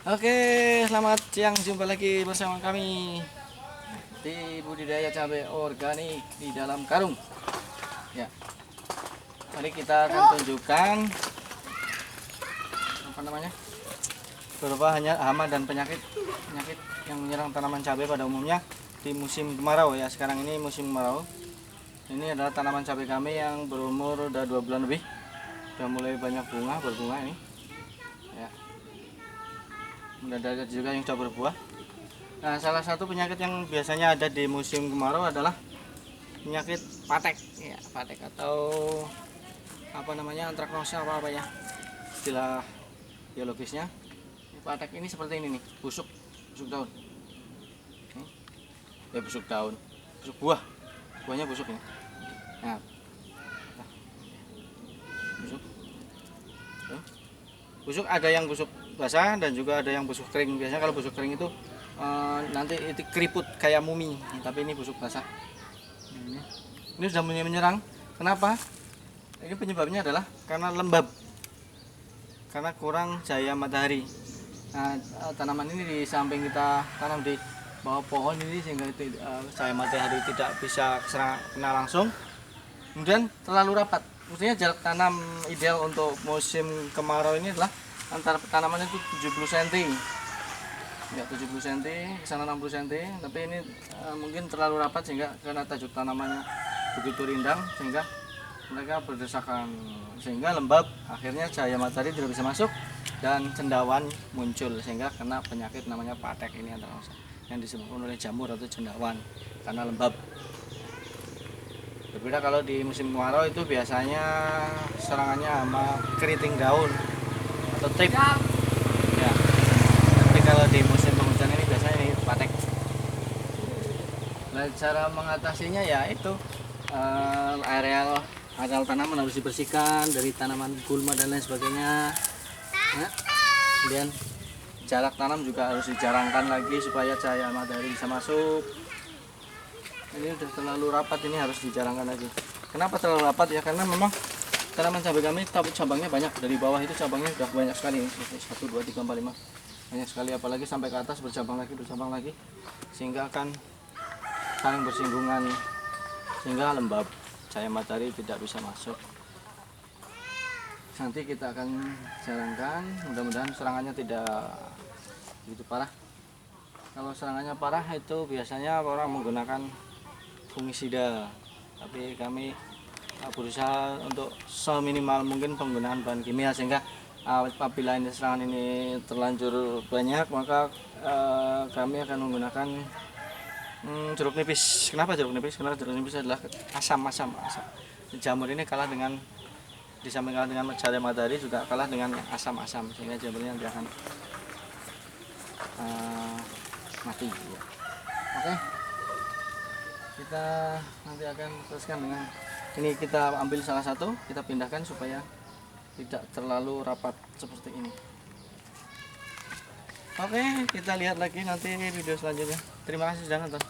Oke, selamat siang, jumpa lagi bersama kami di budidaya cabai organik di dalam karung. Ya, mari kita akan tunjukkan beberapa hama dan penyakit yang menyerang tanaman cabai pada umumnya di musim kemarau ya. Sekarang ini musim kemarau. Ini adalah tanaman cabai kami yang berumur udah 2 bulan lebih, sudah mulai banyak berbunga ini. Ya. Ada juga yang sudah berbuah. Nah, salah satu penyakit yang biasanya ada di musim kemarau adalah penyakit patek, ya, patek atau antraknosa ya, istilah biologisnya. Patek ini seperti ini nih, busuk daun. Ya, busuk buahnya busuk ya. Nah, busuk ada yang busuk basah dan juga ada yang busuk kering. Biasanya kalau busuk kering itu nanti itu keriput kayak mumi, tapi ini busuk basah. Ini sudah mulai menyerang. Kenapa? Ini penyebabnya adalah karena lembab, karena kurang cahaya matahari. Nah, tanaman ini di samping kita tanam di bawah pohon ini sehingga itu cahaya matahari tidak bisa kena langsung. Kemudian terlalu rapat. Maksudnya jarak tanam ideal untuk musim kemarau ini adalah antara tanaman itu 70 cm. Ya, 70 cm ke sana 60 cm, tapi ini mungkin terlalu rapat sehingga karena tajuk tanamannya begitu rindang sehingga mereka berdesakan, sehingga lembab, akhirnya cahaya matahari tidak bisa masuk dan cendawan muncul sehingga kena penyakit namanya patek ini yang disebabkan oleh jamur atau cendawan karena lembab. Berbeda kalau di musim kemarau itu biasanya serangannya hama keriting daun atau trip. Ya. Tapi kalau di musim penghujan ini biasanya ini patek. Nah, cara mengatasinya ya itu areal tanaman harus dibersihkan dari tanaman gulma dan lain sebagainya. Ya. Kemudian jarak tanam juga harus dijarangkan lagi supaya cahaya matahari bisa masuk. Ini udah terlalu rapat, ini harus dijarangkan lagi. Kenapa terlalu rapat ya? Karena memang tanaman cabai kami cabangnya banyak, dari bawah itu cabangnya sudah banyak sekali, 1, 2, 3, 4, 5 banyak sekali, apalagi sampai ke atas bercabang lagi sehingga akan saling bersinggungan sehingga lembab, cahaya matahari tidak bisa masuk. Nanti kita akan jarangkan, mudah-mudahan serangannya tidak begitu parah. Kalau serangannya parah itu biasanya orang menggunakan fungisida, tapi kami berusaha untuk seminimal mungkin penggunaan bahan kimia sehingga apabila ini serangan ini terlanjur banyak maka kami akan menggunakan jeruk nipis. Kenapa jeruk nipis? Karena jeruk nipis adalah asam. Jamur ini kalah dengan, di samping kalah dengan cahaya matahari juga kalah dengan asam sehingga jamurnya nanti akan mati ya. Oke, kita nanti akan teruskan dengan ini, kita ambil salah satu, kita pindahkan supaya tidak terlalu rapat seperti ini. Oke, kita lihat lagi nanti video selanjutnya. Terima kasih sudah nonton.